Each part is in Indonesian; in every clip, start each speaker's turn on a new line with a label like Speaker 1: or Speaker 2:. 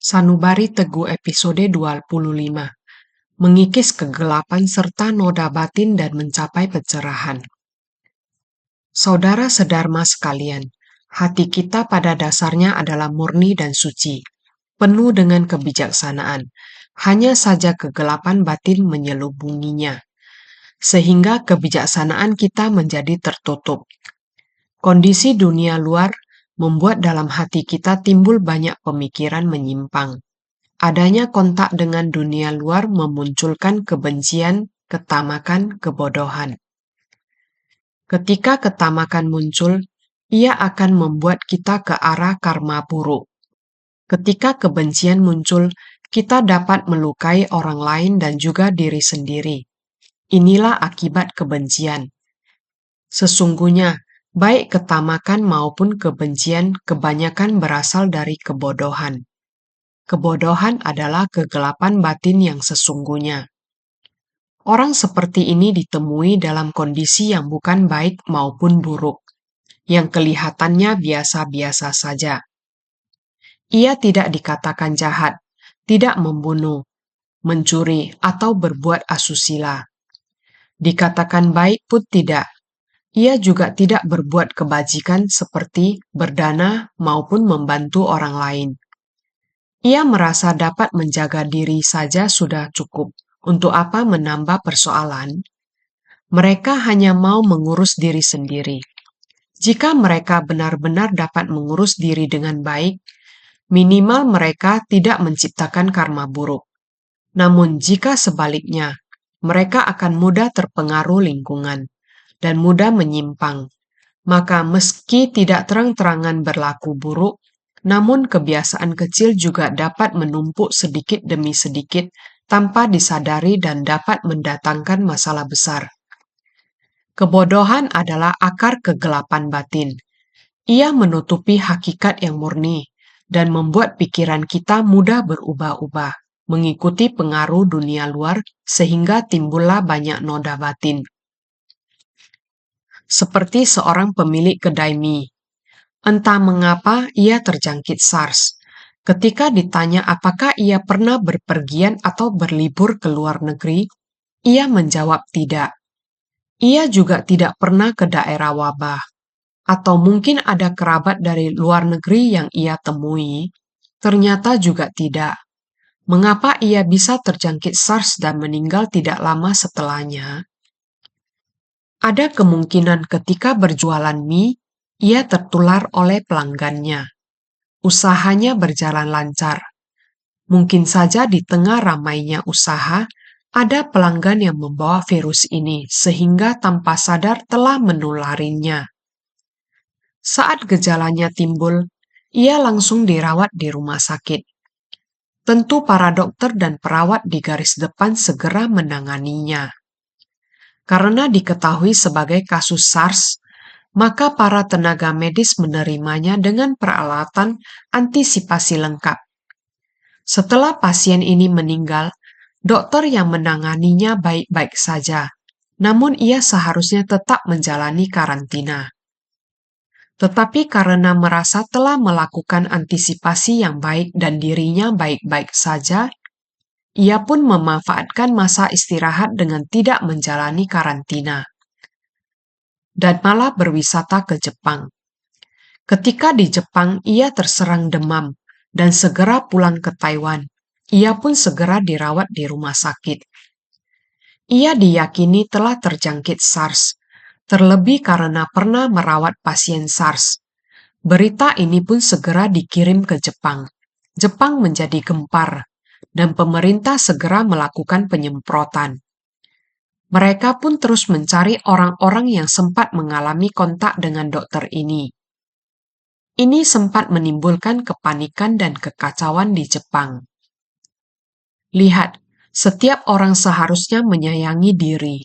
Speaker 1: Sanubari Teguh episode 25, mengikis kegelapan serta noda batin dan mencapai pencerahan. Saudara sedharma sekalian, hati kita pada dasarnya adalah murni dan suci, penuh dengan kebijaksanaan. Hanya saja kegelapan batin menyelubunginya, sehingga kebijaksanaan kita menjadi tertutup. Kondisi dunia luar membuat dalam hati kita timbul banyak pemikiran menyimpang. Adanya kontak dengan dunia luar memunculkan kebencian, ketamakan, kebodohan. Ketika ketamakan muncul, ia akan membuat kita ke arah karma buruk. Ketika kebencian muncul, kita dapat melukai orang lain dan juga diri sendiri. Inilah akibat kebencian. Sesungguhnya, baik ketamakan maupun kebencian kebanyakan berasal dari kebodohan. Kebodohan adalah kegelapan batin yang sesungguhnya. Orang seperti ini ditemui dalam kondisi yang bukan baik maupun buruk, yang kelihatannya biasa-biasa saja. Ia tidak dikatakan jahat, tidak membunuh, mencuri, atau berbuat asusila. Dikatakan baik pun tidak. Ia juga tidak berbuat kebajikan seperti berdana maupun membantu orang lain. Ia merasa dapat menjaga diri saja sudah cukup. Untuk apa menambah persoalan? Mereka hanya mau mengurus diri sendiri. Jika mereka benar-benar dapat mengurus diri dengan baik, minimal mereka tidak menciptakan karma buruk. Namun jika sebaliknya, mereka akan mudah terpengaruh lingkungan dan mudah menyimpang. Maka meski tidak terang-terangan berlaku buruk, namun kebiasaan kecil juga dapat menumpuk sedikit demi sedikit tanpa disadari dan dapat mendatangkan masalah besar. Kebodohan adalah akar kegelapan batin. Ia menutupi hakikat yang murni dan membuat pikiran kita mudah berubah-ubah, mengikuti pengaruh dunia luar sehingga timbullah banyak noda batin. Seperti seorang pemilik kedai mie. Entah mengapa ia terjangkit SARS. Ketika ditanya apakah ia pernah berpergian atau berlibur ke luar negeri, ia menjawab tidak. Ia juga tidak pernah ke daerah wabah. Atau mungkin ada kerabat dari luar negeri yang ia temui, ternyata juga tidak. Mengapa ia bisa terjangkit SARS dan meninggal tidak lama setelahnya? Ada kemungkinan ketika berjualan mie, ia tertular oleh pelanggannya. Usahanya berjalan lancar. Mungkin saja di tengah ramainya usaha, ada pelanggan yang membawa virus ini, sehingga tanpa sadar telah menularinya. Saat gejalanya timbul, ia langsung dirawat di rumah sakit. Tentu para dokter dan perawat di garis depan segera menanganinya. Karena diketahui sebagai kasus SARS, maka para tenaga medis menerimanya dengan peralatan antisipasi lengkap. Setelah pasien ini meninggal, dokter yang menanganinya baik-baik saja, namun ia seharusnya tetap menjalani karantina. Tetapi karena merasa telah melakukan antisipasi yang baik dan dirinya baik-baik saja, ia pun memanfaatkan masa istirahat dengan tidak menjalani karantina dan malah berwisata ke Jepang. Ketika di Jepang, ia terserang demam dan segera pulang ke Taiwan. Ia pun segera dirawat di rumah sakit. Ia diyakini telah terjangkit SARS, terlebih karena pernah merawat pasien SARS. Berita ini pun segera dikirim ke Jepang. Jepang menjadi gempar, dan pemerintah segera melakukan penyemprotan. Mereka pun terus mencari orang-orang yang sempat mengalami kontak dengan dokter ini. Ini sempat menimbulkan kepanikan dan kekacauan di Jepang. Lihat, setiap orang seharusnya menyayangi diri.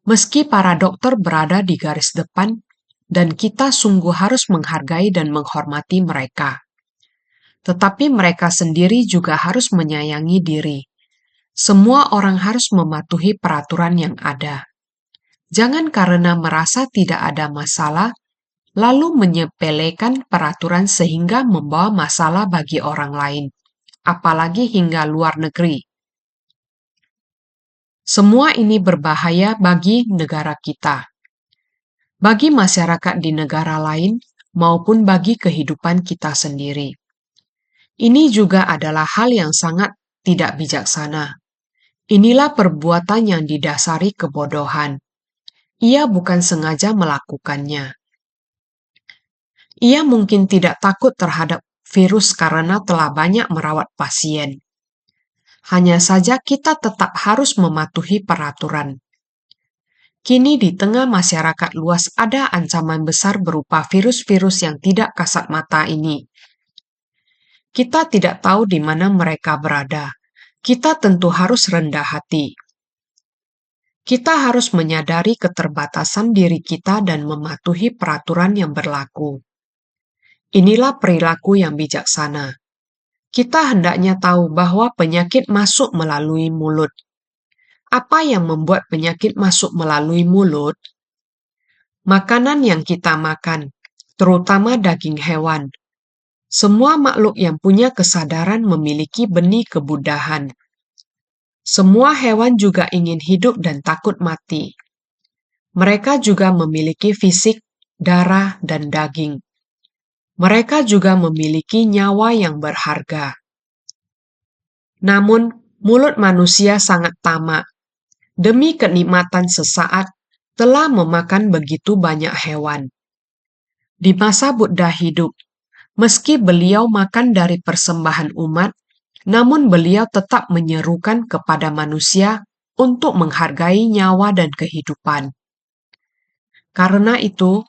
Speaker 1: Meski para dokter berada di garis depan, dan kita sungguh harus menghargai dan menghormati mereka. Tetapi mereka sendiri juga harus menyayangi diri. Semua orang harus mematuhi peraturan yang ada. Jangan karena merasa tidak ada masalah, lalu menyepelekan peraturan sehingga membawa masalah bagi orang lain. apalagi hingga luar negeri. Semua ini berbahaya bagi negara kita, bagi masyarakat di negara lain, maupun bagi kehidupan kita sendiri. Ini juga adalah hal yang sangat tidak bijaksana. Inilah perbuatan yang didasari kebodohan. Ia bukan sengaja melakukannya. Ia mungkin tidak takut terhadap virus karena telah banyak merawat pasien. Hanya saja kita tetap harus mematuhi peraturan. Kini di tengah masyarakat luas ada ancaman besar berupa virus-virus yang tidak kasat mata ini. Kita tidak tahu di mana mereka berada. Kita tentu harus rendah hati. Kita harus menyadari keterbatasan diri kita dan mematuhi peraturan yang berlaku. Inilah perilaku yang bijaksana. Kita hendaknya tahu bahwa penyakit masuk melalui mulut. Apa yang membuat penyakit masuk melalui mulut? Makanan yang kita makan, terutama daging hewan. Semua makhluk yang punya kesadaran memiliki benih kebudahan. Semua hewan juga ingin hidup dan takut mati. Mereka juga memiliki fisik, darah, dan daging. Mereka juga memiliki nyawa yang berharga. Namun, mulut manusia sangat tamak. Demi kenikmatan sesaat, telah memakan begitu banyak hewan. Di masa Buddha hidup, meski beliau makan dari persembahan umat, namun beliau tetap menyerukan kepada manusia untuk menghargai nyawa dan kehidupan. Karena itu,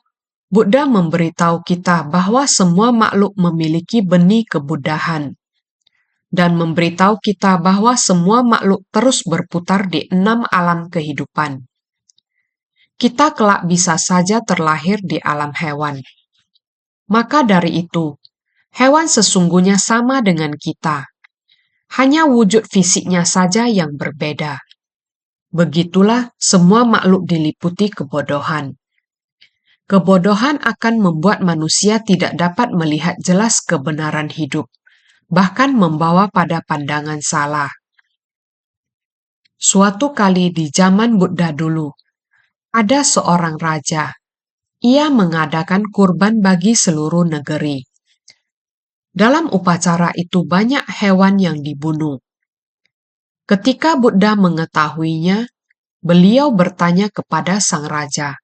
Speaker 1: Buddha memberitahu kita bahwa semua makhluk memiliki benih kebudahan, dan memberitahu kita bahwa semua makhluk terus berputar di 6 alam kehidupan. Kita kelak bisa saja terlahir di alam hewan. Maka dari itu, hewan sesungguhnya sama dengan kita. Hanya wujud fisiknya saja yang berbeda. Begitulah semua makhluk diliputi kebodohan. Kebodohan akan membuat manusia tidak dapat melihat jelas kebenaran hidup, bahkan membawa pada pandangan salah. Suatu kali di zaman Buddha dulu, ada seorang raja. Ia mengadakan kurban bagi seluruh negeri. Dalam upacara itu banyak hewan yang dibunuh. Ketika Buddha mengetahuinya, beliau bertanya kepada sang raja,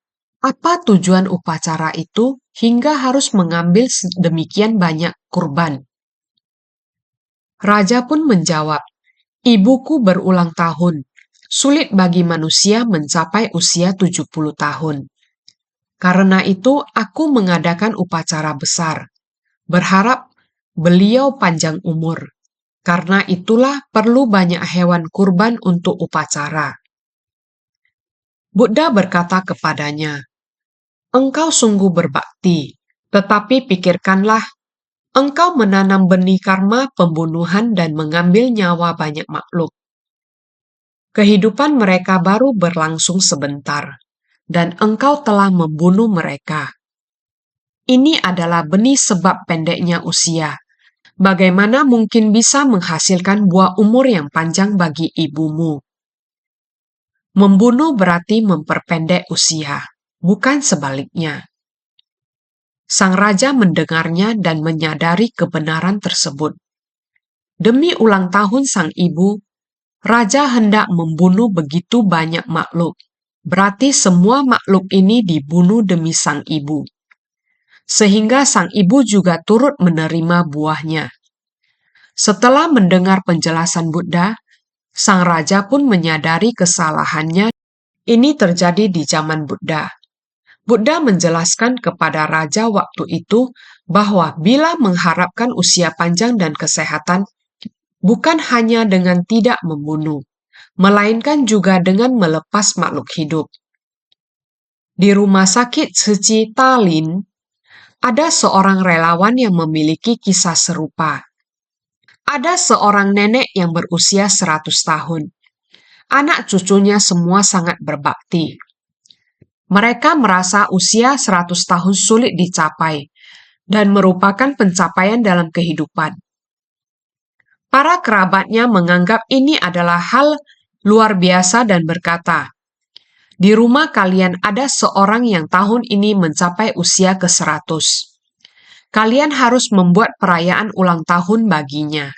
Speaker 1: apa tujuan upacara itu hingga harus mengambil demikian banyak kurban? Raja pun menjawab, ibuku berulang tahun. Sulit bagi manusia mencapai usia 70 tahun. Karena itu aku mengadakan upacara besar. Berharap beliau panjang umur. Karena itulah perlu banyak hewan kurban untuk upacara. Buddha berkata kepadanya, engkau sungguh berbakti, tetapi pikirkanlah, engkau menanam benih karma pembunuhan dan mengambil nyawa banyak makhluk. Kehidupan mereka baru berlangsung sebentar, dan engkau telah membunuh mereka. Ini adalah benih sebab pendeknya usia. Bagaimana mungkin bisa menghasilkan buah umur yang panjang bagi ibumu? Membunuh berarti memperpendek usia, bukan sebaliknya. Sang raja mendengarnya dan menyadari kebenaran tersebut. Demi ulang tahun sang ibu, raja hendak membunuh begitu banyak makhluk. Berarti semua makhluk ini dibunuh demi sang ibu. Sehingga sang ibu juga turut menerima buahnya. Setelah mendengar penjelasan Buddha, sang raja pun menyadari kesalahannya. Ini terjadi di zaman Buddha. Buddha menjelaskan kepada raja waktu itu bahwa bila mengharapkan usia panjang dan kesehatan, bukan hanya dengan tidak membunuh, melainkan juga dengan melepas makhluk hidup. Di rumah sakit Suci Talin, ada seorang relawan yang memiliki kisah serupa. Ada seorang nenek yang berusia 100 tahun. Anak cucunya semua sangat berbakti. Mereka merasa usia 100 tahun sulit dicapai dan merupakan pencapaian dalam kehidupan. Para kerabatnya menganggap ini adalah hal luar biasa dan berkata, "Di rumah kalian ada seorang yang tahun ini mencapai usia ke-100. Kalian harus membuat perayaan ulang tahun baginya."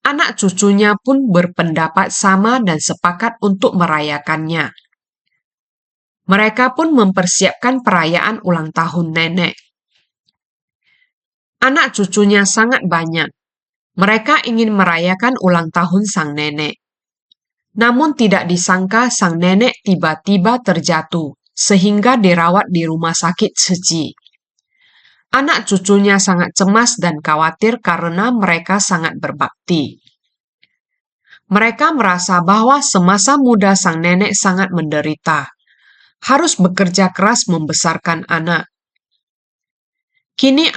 Speaker 1: Anak cucunya pun berpendapat sama dan sepakat untuk merayakannya. Mereka pun mempersiapkan perayaan ulang tahun nenek. Anak cucunya sangat banyak. Mereka ingin merayakan ulang tahun sang nenek. Namun tidak disangka sang nenek tiba-tiba terjatuh, sehingga dirawat di rumah sakit Seci. Anak cucunya sangat cemas dan khawatir karena mereka sangat berbakti. Mereka merasa bahwa semasa muda sang nenek sangat menderita, harus bekerja keras membesarkan anak. Kini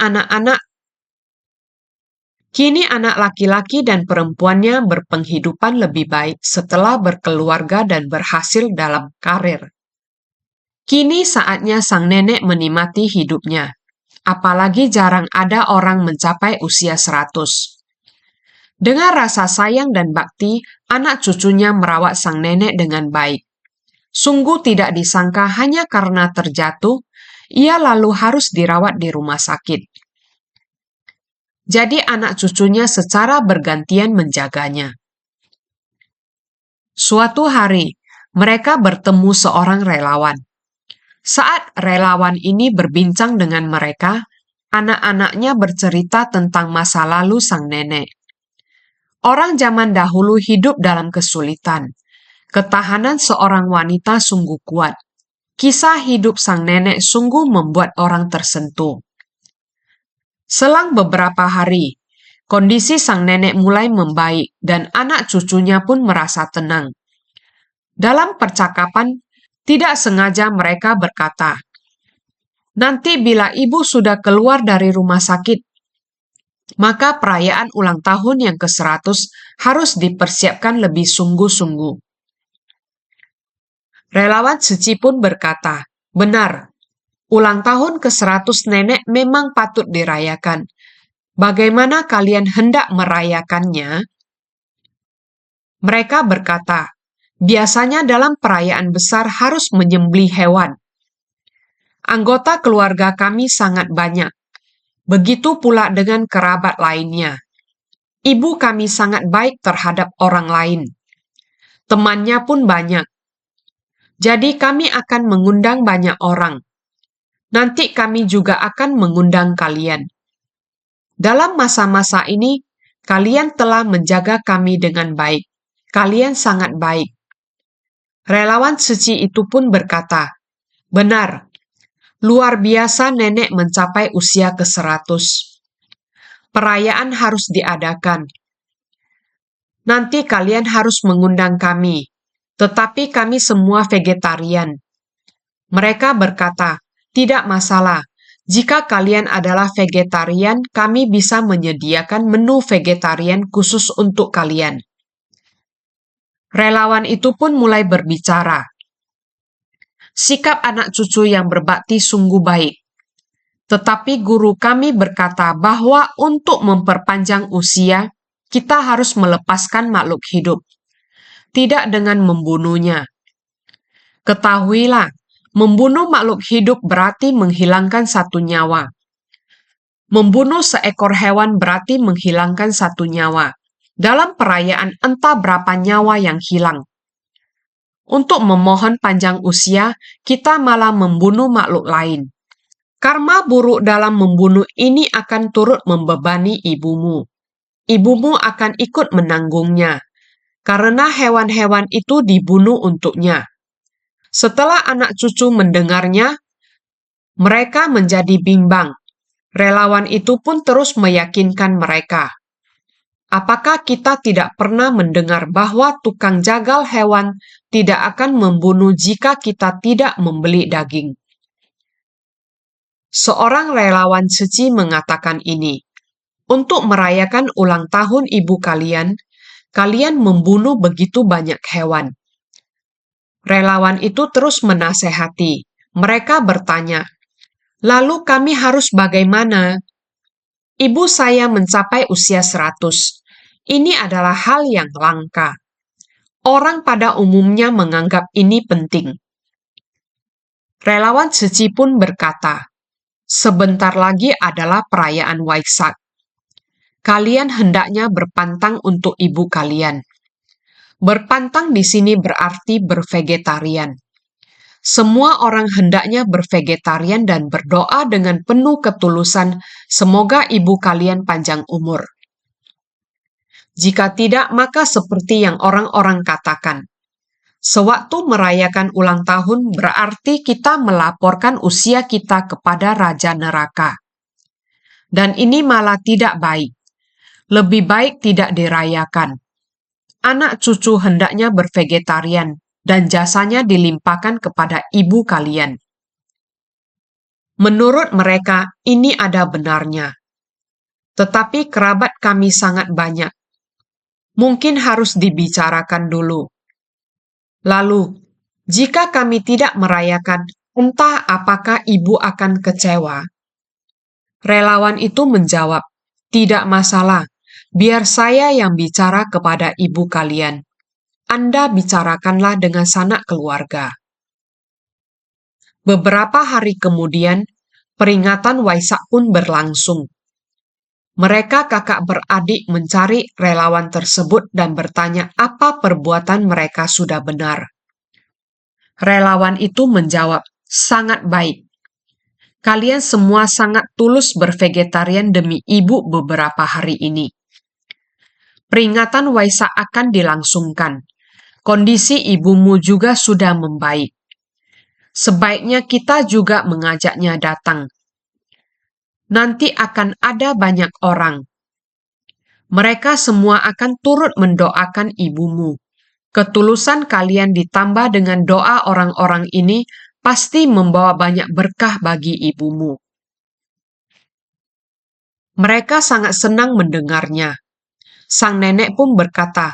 Speaker 1: anak laki-laki dan perempuannya berpenghidupan lebih baik setelah berkeluarga dan berhasil dalam karir. Kini saatnya sang nenek menikmati hidupnya, apalagi jarang ada orang mencapai usia 100. Dengan rasa sayang dan bakti, anak cucunya merawat sang nenek dengan baik. Sungguh tidak disangka hanya karena terjatuh, ia lalu harus dirawat di rumah sakit. Jadi anak cucunya secara bergantian menjaganya. Suatu hari, mereka bertemu seorang relawan. Saat relawan ini berbincang dengan mereka, anak-anaknya bercerita tentang masa lalu sang nenek. Orang zaman dahulu hidup dalam kesulitan. Ketahanan seorang wanita sungguh kuat. Kisah hidup sang nenek sungguh membuat orang tersentuh. Selang beberapa hari, kondisi sang nenek mulai membaik dan anak cucunya pun merasa tenang. Dalam percakapan, tidak sengaja mereka berkata, "Nanti bila ibu sudah keluar dari rumah sakit, maka perayaan ulang tahun yang ke-100 harus dipersiapkan lebih sungguh-sungguh." Relawan Seci pun berkata, "Benar, ulang tahun ke-100 nenek memang patut dirayakan. Bagaimana kalian hendak merayakannya?" Mereka berkata, "Biasanya dalam perayaan besar harus menyembelih hewan. Anggota keluarga kami sangat banyak. Begitu pula dengan kerabat lainnya. Ibu kami sangat baik terhadap orang lain. Temannya pun banyak. Jadi kami akan mengundang banyak orang. Nanti kami juga akan mengundang kalian. Dalam masa-masa ini, kalian telah menjaga kami dengan baik. Kalian sangat baik." Relawan Seci itu pun berkata, "Benar, luar biasa nenek mencapai usia ke-100. Perayaan harus diadakan. Nanti kalian harus mengundang kami, tetapi kami semua vegetarian." Mereka berkata, "Tidak masalah. Jika kalian adalah vegetarian, kami bisa menyediakan menu vegetarian khusus untuk kalian." Relawan itu pun mulai berbicara. "Sikap anak cucu yang berbakti sungguh baik. Tetapi guru kami berkata bahwa untuk memperpanjang usia, kita harus melepaskan makhluk hidup, tidak dengan membunuhnya. Ketahuilah, membunuh makhluk hidup berarti menghilangkan satu nyawa. Membunuh seekor hewan berarti menghilangkan satu nyawa. Dalam perayaan entah berapa nyawa yang hilang. Untuk memohon panjang usia, kita malah membunuh makhluk lain. Karma buruk dalam membunuh ini akan turut membebani ibumu. Ibumu akan ikut menanggungnya, karena hewan-hewan itu dibunuh untuknya." Setelah anak cucu mendengarnya, mereka menjadi bimbang. Relawan itu pun terus meyakinkan mereka. Apakah kita tidak pernah mendengar bahwa tukang jagal hewan tidak akan membunuh jika kita tidak membeli daging? Seorang relawan Seci mengatakan ini, "Untuk merayakan ulang tahun ibu kalian, kalian membunuh begitu banyak hewan." Relawan itu terus menasehati. Mereka bertanya, "Lalu kami harus bagaimana? Ibu saya mencapai usia 100. Ini adalah hal yang langka. Orang pada umumnya menganggap ini penting. Relawan Tzu Chi pun berkata, sebentar lagi adalah perayaan Waisak. Kalian hendaknya berpantang untuk ibu kalian. Berpantang di sini berarti bervegetarian. Semua orang hendaknya bervegetarian dan berdoa dengan penuh ketulusan, semoga ibu kalian panjang umur. Jika tidak, maka seperti yang orang-orang katakan, sewaktu merayakan ulang tahun berarti kita melaporkan usia kita kepada Raja Neraka. Dan ini malah tidak baik. Lebih baik tidak dirayakan. Anak cucu hendaknya bervegetarian dan jasanya dilimpahkan kepada ibu kalian. Menurut mereka, ini ada benarnya. Tetapi kerabat kami sangat banyak. Mungkin harus dibicarakan dulu. Lalu, jika kami tidak merayakan, entah apakah ibu akan kecewa? Relawan itu menjawab, tidak masalah, biar saya yang bicara kepada ibu kalian. Anda bicarakanlah dengan sanak keluarga. Beberapa hari kemudian, peringatan Waisak pun berlangsung. Mereka kakak beradik mencari relawan tersebut dan bertanya apa perbuatan mereka sudah benar. Relawan itu menjawab, sangat baik. Kalian semua sangat tulus bervegetarian demi ibu beberapa hari ini. Peringatan Waisak akan dilangsungkan. Kondisi ibumu juga sudah membaik. Sebaiknya kita juga mengajaknya datang. Nanti akan ada banyak orang. Mereka semua akan turut mendoakan ibumu. Ketulusan kalian ditambah dengan doa orang-orang ini pasti membawa banyak berkah bagi ibumu. Mereka sangat senang mendengarnya. Sang nenek pun berkata,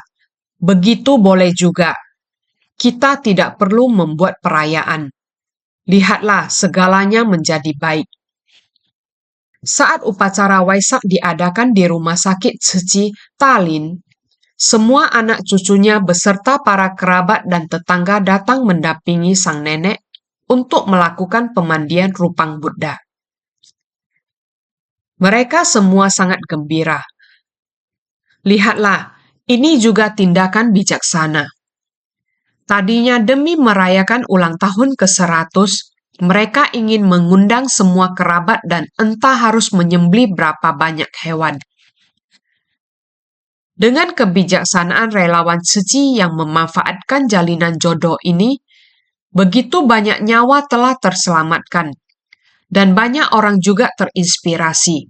Speaker 1: begitu boleh juga. Kita tidak perlu membuat perayaan. Lihatlah, segalanya menjadi baik. Saat upacara Waisak diadakan di rumah sakit Tzu Chi, Tallinn, semua anak cucunya beserta para kerabat dan tetangga datang mendampingi sang nenek untuk melakukan pemandian rupang Buddha. Mereka semua sangat gembira. Lihatlah, ini juga tindakan bijaksana. Tadinya demi merayakan ulang tahun ke-100, mereka ingin mengundang semua kerabat dan entah harus menyembelih berapa banyak hewan. Dengan kebijaksanaan relawan Tzu Chi yang memanfaatkan jalinan jodoh ini, begitu banyak nyawa telah terselamatkan, dan banyak orang juga terinspirasi.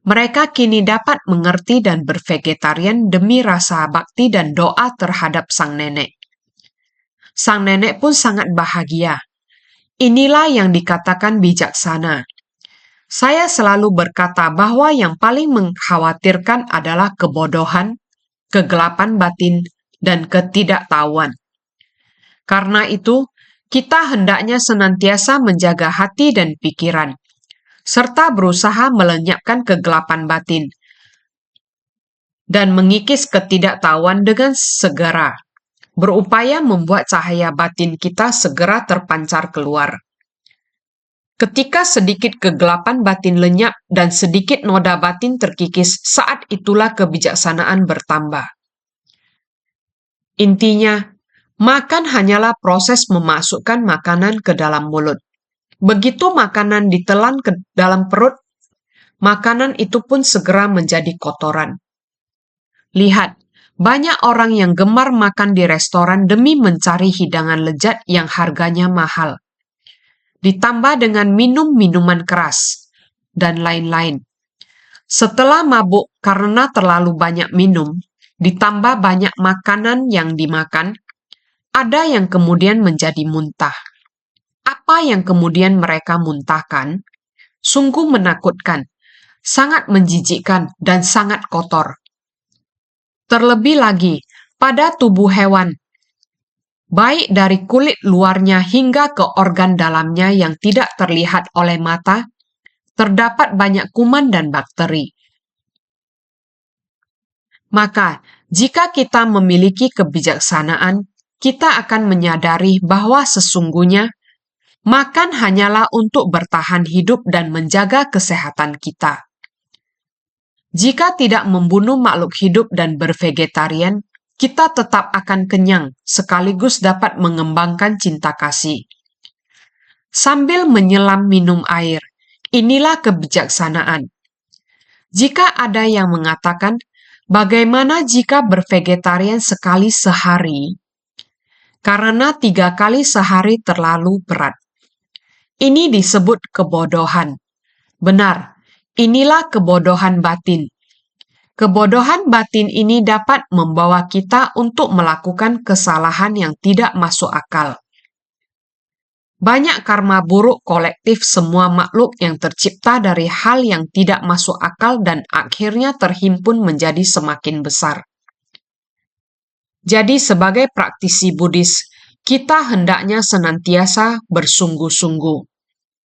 Speaker 1: Mereka kini dapat mengerti dan bervegetarian demi rasa bakti dan doa terhadap sang nenek. Sang nenek pun sangat bahagia. Inilah yang dikatakan bijaksana. Saya selalu berkata bahwa yang paling mengkhawatirkan adalah kebodohan, kegelapan batin, dan ketidaktahuan. Karena itu, kita hendaknya senantiasa menjaga hati dan pikiran, serta berusaha melenyapkan kegelapan batin dan mengikis ketidaktahuan dengan segera, berupaya membuat cahaya batin kita segera terpancar keluar. Ketika sedikit kegelapan batin lenyap dan sedikit noda batin terkikis, saat itulah kebijaksanaan bertambah. Intinya, makan hanyalah proses memasukkan makanan ke dalam mulut. Begitu makanan ditelan ke dalam perut, makanan itu pun segera menjadi kotoran. Lihat, banyak orang yang gemar makan di restoran demi mencari hidangan lezat yang harganya mahal. Ditambah dengan minum minuman keras, dan lain-lain. Setelah mabuk karena terlalu banyak minum, ditambah banyak makanan yang dimakan, ada yang kemudian menjadi muntah. Apa yang kemudian mereka muntahkan, sungguh menakutkan, sangat menjijikkan, dan sangat kotor. Terlebih lagi, pada tubuh hewan, baik dari kulit luarnya hingga ke organ dalamnya yang tidak terlihat oleh mata, terdapat banyak kuman dan bakteri. Maka, jika kita memiliki kebijaksanaan, kita akan menyadari bahwa sesungguhnya makan hanyalah untuk bertahan hidup dan menjaga kesehatan kita. Jika tidak membunuh makhluk hidup dan bervegetarian, kita tetap akan kenyang sekaligus dapat mengembangkan cinta kasih. Sambil menyelam minum air, inilah kebijaksanaan. Jika ada yang mengatakan, bagaimana jika bervegetarian sekali sehari? Karena 3 kali sehari terlalu berat. Ini disebut kebodohan. Benar, inilah kebodohan batin. Kebodohan batin ini dapat membawa kita untuk melakukan kesalahan yang tidak masuk akal. Banyak karma buruk kolektif semua makhluk yang tercipta dari hal yang tidak masuk akal dan akhirnya terhimpun menjadi semakin besar. Jadi sebagai praktisi Buddhis, kita hendaknya senantiasa bersungguh-sungguh